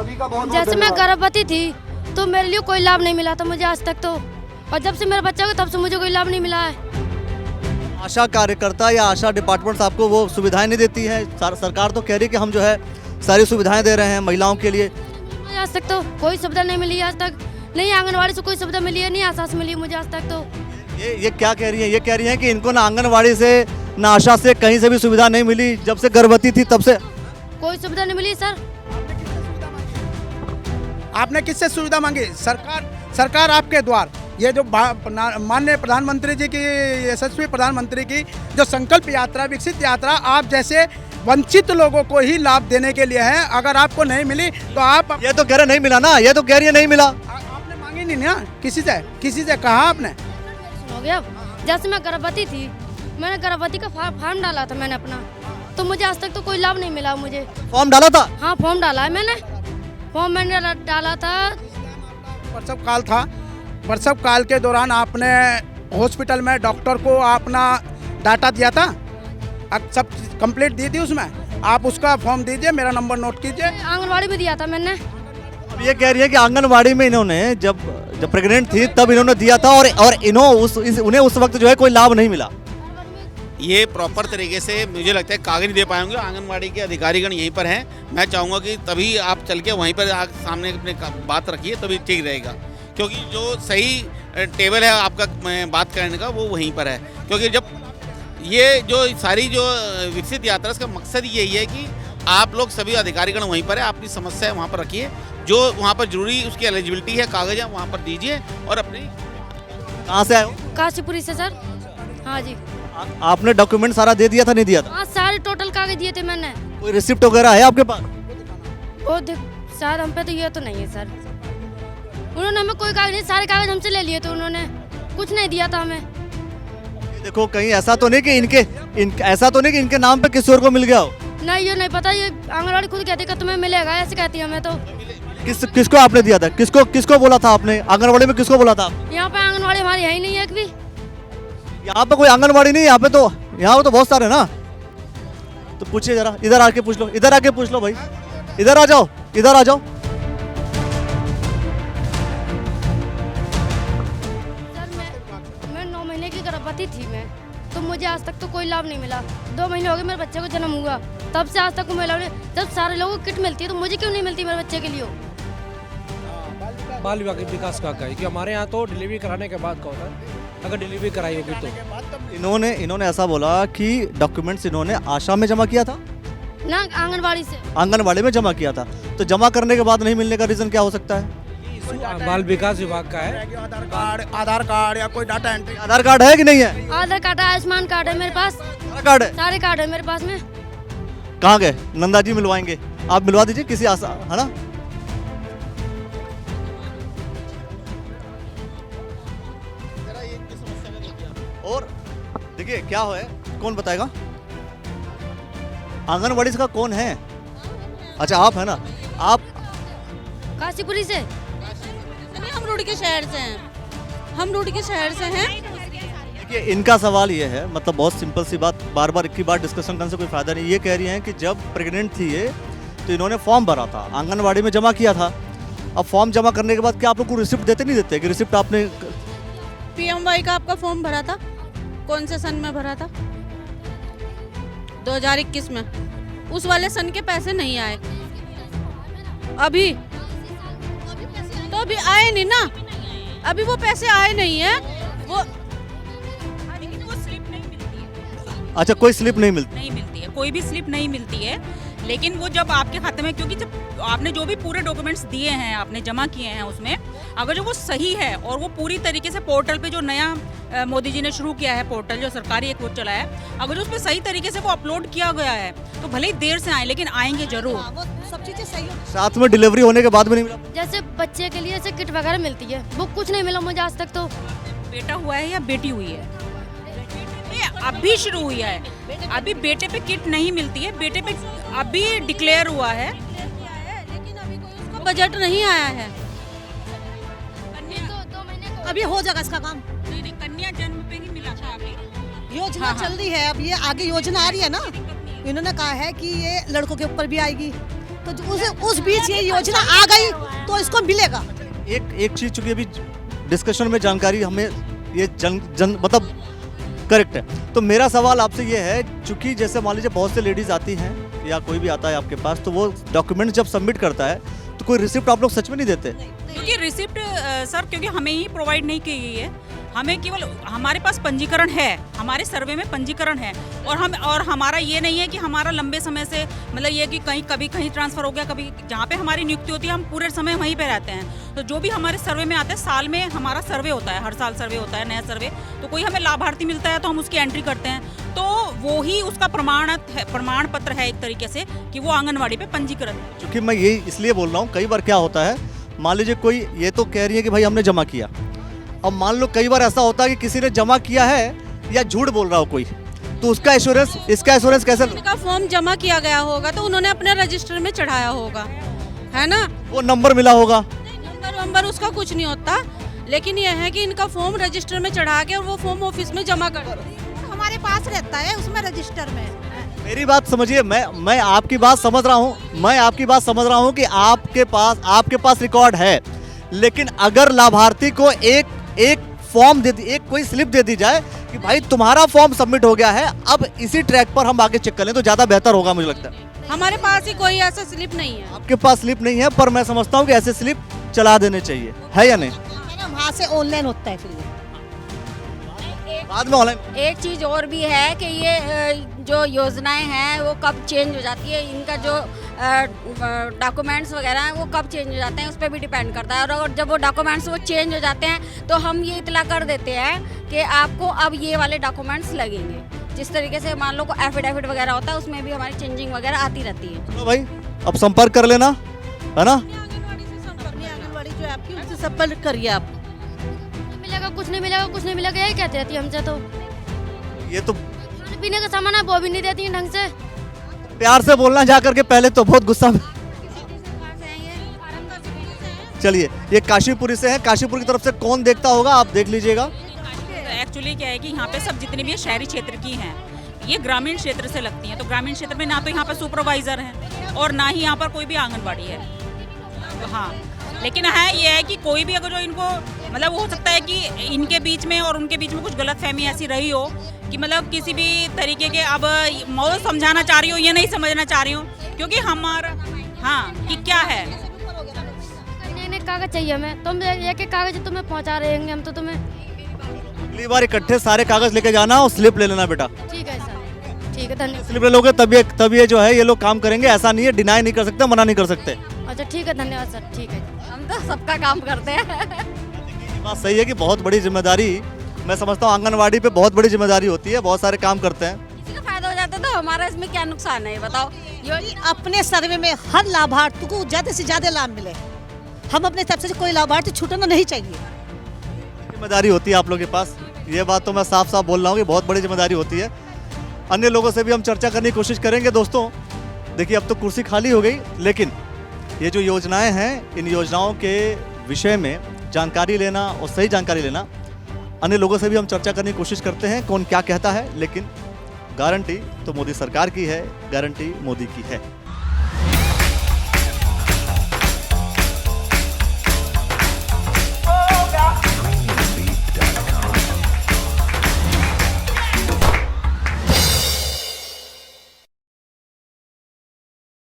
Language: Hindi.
सभी का बहुत जैसे मैं गर्भवती थी तो मेरे लिए कोई लाभ नहीं मिला था मुझे आज तक तो, और जब से मेरा बच्चा हुआ तब से मुझे कोई लाभ नहीं मिला है। आशा कार्यकर्ता या आशा डिपार्टमेंट्स आपको वो सुविधाएं नहीं देती है? सरकार तो कह रही है कि हम जो है सारी सुविधाएं दे रहे हैं महिलाओं के लिए। मुझे आज तक तो कोई सुविधा नहीं मिली आज तक, नहीं आंगनवाड़ी से कोई सुविधा मिली है, नहीं आशा से मिली मुझे आज तक तो। ये क्या कह रही है? ये कह रही है कि इनको ना आंगनवाड़ी से ना आशा से कहीं से भी सुविधा नहीं मिली, जब से गर्भवती थी तब से कोई सुविधा नहीं मिली। सर आपने किससे सुविधा मांगी? सरकार आपके द्वार, ये जो माननीय प्रधानमंत्री जी की, यशस्वी प्रधानमंत्री की जो संकल्प यात्रा, विकसित यात्रा, आप जैसे वंचित लोगों को ही लाभ देने के लिए है। अगर आपको नहीं मिली तो आप ये तो कह रहे नहीं मिला ना, ये तो कह रही है नहीं मिला। आपने मांगी नहीं ना किसी से कहा आपने? हो गया, जैसे मैं गर्भवती थी मैंने गर्भवती का फॉर्म डाला था मैंने अपना, तो मुझे आज तक तो कोई लाभ नहीं मिला मुझे। फॉर्म डाला था? हाँ फॉर्म डाला है मैंने, फॉर्म मैंने डाला था। प्रसव काल था, प्रसव काल के दौरान आपने हॉस्पिटल में डॉक्टर को अपना डाटा दिया था, सब कंप्लीट दी थी उसमें, आप उसका फॉर्म दीजिए, मेरा नंबर नोट कीजिए। आंगनवाड़ी में दिया था मैंने। अब ये कह रही है कि आंगनवाड़ी में इन्होंने जब प्रेग्नेंट थी तब इन्होंने दिया था और उन्हें उस वक्त जो है कोई लाभ नहीं मिला। ये प्रॉपर तरीके से मुझे लगता है कागज नहीं दे पाएंगे, आंगनवाड़ी के अधिकारीगण यहीं पर हैं। मैं चाहूँगा कि तभी आप चल के वहीं पर सामने अपने बात रखिए, तभी ठीक रहेगा, क्योंकि जो सही टेबल है आपका बात करने का वो वहीं पर है। क्योंकि जब ये जो सारी जो विकसित यात्रा, इसका मकसद यही है कि आप लोग सभी अधिकारीगण वहीं पर है, अपनी समस्या वहाँ पर रखिए, जो वहाँ पर जरूरी उसकी एलिजिबिलिटी है कागज है वहाँ पर दीजिए। और अपनी कहाँ से आए हो? काशीपुरी से सर। हाँ जी। आपने डॉक्यूमेंट सारा दे दिया था, नहीं दिया था? हाँ सारे टोटल कागज दिए थे मैंने। कोई रिसिप्ट वगैरह है आपके पास? वो शायद हम पे तो ये तो नहीं है सर, उन्होंने हमें कोई कागज नहीं, सारे कागज हमसे ले लिए थे उन्होंने, कुछ नहीं दिया था हमें। देखो कहीं ऐसा तो नहीं कि ऐसा तो नहीं कि इनके नाम पे किसी और को मिल गया हो? नहीं ये नहीं पता, ये आंगनवाड़ी खुद कहती है कि तुम्हें मिलेगा, ऐसे कहती है हमें तो। किसको आपने दिया था? किसको बोला था आपने? आंगनवाड़ी में किसको बोला था? यहाँ पे आंगनवाड़ी हमारी है ही नहीं है भी। यहाँ पे कोई आंगनवाड़ी नहीं, यहाँ पे तो बहुत सारे ना, तो पूछिए जरा, इधर आके पूछ लो, इधर आके पूछ लो भाई, इधर आ जाओ, इधर आ जाओ। सर मैं 9 महीने की गर्भवती थी मैं, तो मुझे आज तक तो कोई लाभ नहीं मिला। 2 महीने हो गए मेरे बच्चे को जन्म हुआ, तब से आज तक को मिला नहीं। जब सारे लोगों को किट मिलती है तो मुझे क्यों नहीं मिलती मेरे बच्चे के लिए? बाल विकास का है कि हमारे यहाँ तो डिलीवरी कराने के बाद का होता है, अगर डिलीवरी कराई होगी तो। इन्होंने ऐसा बोला कि डॉक्यूमेंट्स इन्होंने आशा में जमा किया था ना, आंगनवाड़ी से। आंगनवाड़ी में जमा किया था, तो जमा करने के बाद नहीं मिलने का रीजन क्या हो सकता है? बाल विकास विभाग का है। आधार कार्ड या कोई डाटा एंट्री। आधार कार्ड है कि नहीं है? आधार कार्ड है, आयुष्मान कार्ड है मेरे पास, सारा कार्ड है, सारे कार्ड है मेरे पास में। कहाँ गए? नंदा जी मिलवाएंगे, आप मिलवा दीजिए किसी आशा, है ना? और देखिए क्या है, कौन बताएगा? आंगनवाड़ी का कौन है? अच्छा आप है ना, आप काशीपुरी से। हम रोड के शहर से हैं, हम रोड के शहर से हैं। देखिए इनका सवाल ये है, मतलब बहुत सिंपल सी बात, बार बार एक ही बात डिस्कशन करने से कोई फायदा नहीं। ये कह रही हैं कि जब प्रेग्नेंट थी ये, तो इन्होंने फॉर्म भरा था, आंगनवाड़ी में जमा किया था। अब फॉर्म जमा करने के बाद क्या आप लोग को रिसिप्ट देते नहीं देते कि रिसिप्ट आपने? PMY का आपका फॉर्म भरा था, कौन से सन में भरा था? 2021 में। उस वाले सन के पैसे नहीं आए अभी, तो अभी आए नहीं ना, अभी वो पैसे आए नहीं है वो स्लिप नहीं मिलती है। अच्छा कोई स्लिप नहीं मिलती है, कोई भी स्लिप नहीं मिलती है, लेकिन वो जब आपके खाते में, क्योंकि जब आपने जो भी पूरे डॉक्यूमेंट्स दिए हैं, आपने जमा किए हैं, उसमें अगर जो वो सही है और वो पूरी तरीके से पोर्टल पे जो नया मोदी जी ने शुरू किया है पोर्टल, जो सरकारी एक वो चला है, अगर उस पर सही तरीके से वो अपलोड किया गया है तो भले ही देर से आए लेकिन आएंगे जरूर। वो सब चीजें सही हो। साथ में डिलीवरी होने के बाद भी नहीं मिला? जैसे बच्चे के लिए ऐसे किट वगैरह मिलती है, वो कुछ नहीं मिला मुझे आज तक तो। बेटा हुआ है या बेटी हुई है? अभी शुरू हुई है, अभी बेटे पे किट नहीं मिलती है, बेटे पे अभी डिक्लेयर हुआ है, लेकिन अभी कोई उसका बजट नहीं आया है। अभी हो जाएगा इसका काम। नहीं, कन्या जन्म पे ही मिला था अभी। योजना चल रही है, अब ये आगे योजना आ रही है ना, इन्होंने कहा है कि ये लड़कों के ऊपर भी आएगी, तो उस बीच ये योजना आ गई तो इसको मिलेगा। एक चीज चूंकि अभी डिस्कशन में जानकारी हमें ये जन मतलब करेक्ट है, तो मेरा सवाल आपसे ये है, चूंकि जैसे मान लीजिए बहुत से लेडीज आती हैं या कोई भी आता है आपके पास, तो वो डॉक्यूमेंट जब सबमिट करता है तो कोई रिसिप्ट आप लोग सच में नहीं देते? क्योंकि रिसिप्ट सर क्योंकि हमें ही प्रोवाइड नहीं की गई है, हमें केवल हमारे पास पंजीकरण है, हमारे सर्वे में पंजीकरण है और हमारा ये नहीं है कि हमारा लंबे समय से मतलब ये कि कभी कहीं ट्रांसफ़र हो गया, कभी जहाँ पे हमारी नियुक्ति होती है हम पूरे समय वहीं पे रहते हैं। तो जो भी हमारे सर्वे में आता है, साल में हमारा सर्वे होता है, हर साल सर्वे होता है, नया सर्वे, तो कोई हमें लाभार्थी मिलता है तो हम उसकी एंट्री करते हैं, तो वो ही उसका प्रमाण पत्र है एक तरीके से कि वो आंगनवाड़ी पे पंजीकृत है। क्योंकि मैं ये इसलिए बोल रहा हूँ, कई बार क्या होता है, मान लीजिए कोई ये तो कह रही है कि भाई हमने जमा किया, अब मान लो कई बार ऐसा होता है कि किसी ने जमा किया है या झूठ बोल रहा हो कोई, तो उसका एश्योरेंस, इसका एश्योरेंस कैसे? उनका फॉर्म जमा किया गया होगा तो उन्होंने अपने रजिस्टर में चढ़ाया होगा, है ना, वो नंबर मिला होगा। नंबर उसका कुछ नहीं होता, लेकिन यह है कि इनका फॉर्म रजिस्टर में चढ़ा के और वो फॉर्म ऑफिस में जमा कर दो। हमारे पास रहता है उसमें रजिस्टर में। मेरी बात समझिए, मैं आपकी बात समझ रहा हूँ, कि आपके पास रिकॉर्ड है, लेकिन अगर लाभार्थी को एक फॉर्म दे दी, एक कोई स्लिप दे दी जाए कि भाई तुम्हारा फॉर्म सबमिट हो गया है, अब इसी ट्रैक पर हम आगे चेक कर लें, तो ज्यादा बेहतर होगा मुझे लगता है। हमारे पास ही कोई ऐसा स्लिप नहीं है। आपके पास स्लिप नहीं है, पर मैं समझता हूँ कि ऐसे स्लिप चला देने चाहिए, है या नहीं? वहाँ से ऑनलाइन होता है, फिर बाद में ऑनलाइन। एक चीज़ और भी है कि ये जो योजनाएं हैं वो कब चेंज हो जाती है, इनका जो डॉक्यूमेंट्स वगैरह हैं वो कब चेंज हो जाते हैं उस पर भी डिपेंड करता है। और अगर जब वो डॉक्यूमेंट्स वो चेंज हो जाते हैं तो हम ये इतला कर देते हैं कि आपको अब ये वाले डॉक्यूमेंट्स लगेंगे। जिस तरीके से मान लो को एफिडेविट वगैरह होता है उसमें भी हमारी चेंजिंग वगैरह आती रहती है। चलो भाई, अब संपर्क कर लेना, है ना? आंगनवाड़ी जो है आपकी, उनसे संपर्क करिए आप। मिलेगा कुछ नहीं मिलेगा यही कहती रहती है हमसे। तो ये तो खाने पीने का सामान है वो भी नहीं देती है ढंग से। प्यार से बोलना जा करके, पहले तो बहुत गुस्सा में। चलिए, ये काशीपुरी से है, काशीपुर की तरफ से कौन देखता होगा आप देख लीजिएगा। एक्चुअली क्या है कि यहाँ पे सब जितने भी शहरी क्षेत्र की हैं ये ग्रामीण क्षेत्र से लगती हैं, तो ग्रामीण क्षेत्र में ना तो यहाँ पर सुपरवाइजर हैं और ना ही यहाँ पर कोई भी आंगनबाड़ी है। तो हाँ, लेकिन है ये है कि कोई भी अगर जो इनको मतलब हो सकता है कि इनके बीच में और उनके बीच में कुछ गलतफहमी ऐसी रही हो कि मतलब किसी भी तरीके के, अब मैं समझाना चाह रही हूँ ये नहीं समझना चाह रही हूँ, क्योंकि हमारा हाँ कि क्या है कागज चाहिए हमें, तुम एक कागज तुम्हें पहुँचा रहे हैं हम तो तुम्हें। अगली बार इकट्ठे सारे कागज लेके जाना और स्लिप ले लेना बेटा। ठीक है सर, ठीक है, धन्यवाद। स्लिप ले लोगे तब ये जो है ये लोग काम करेंगे, ऐसा नहीं है, डिनाई नहीं कर सकते, मना नहीं कर सकते। अच्छा ठीक है, धन्यवाद सर, ठीक है। हम तो सबका काम करते हैं। बात सही है कि बहुत बड़ी जिम्मेदारी, मैं समझता हूँ आंगनवाड़ी पे बहुत बड़ी जिम्मेदारी होती है, बहुत सारे काम करते हैं। किसी का फायदा हो जाता है तो हमारा इसमें क्या नुकसान है ये बताओ। अपने सर्वे में हर लाभार्थी को ज्यादा से ज्यादा लाभ मिले, हम अपने तरफ से कोई लाभार्थी छूटना नहीं चाहिए। जिम्मेदारी होती है आप लोगों के पास, ये बात तो मैं साफ साफ बोल रहा हूँ कि बहुत बड़ी जिम्मेदारी होती है। अन्य लोगों से भी हम चर्चा करने की कोशिश करेंगे। दोस्तों देखिए, अब तो कुर्सी खाली हो गई, लेकिन ये जो योजनाएं हैं, इन योजनाओं के विषय में जानकारी लेना और सही जानकारी लेना, अन्य लोगों से भी हम चर्चा करने की कोशिश करते हैं कौन क्या कहता है, लेकिन गारंटी तो मोदी सरकार की है, गारंटी मोदी की है।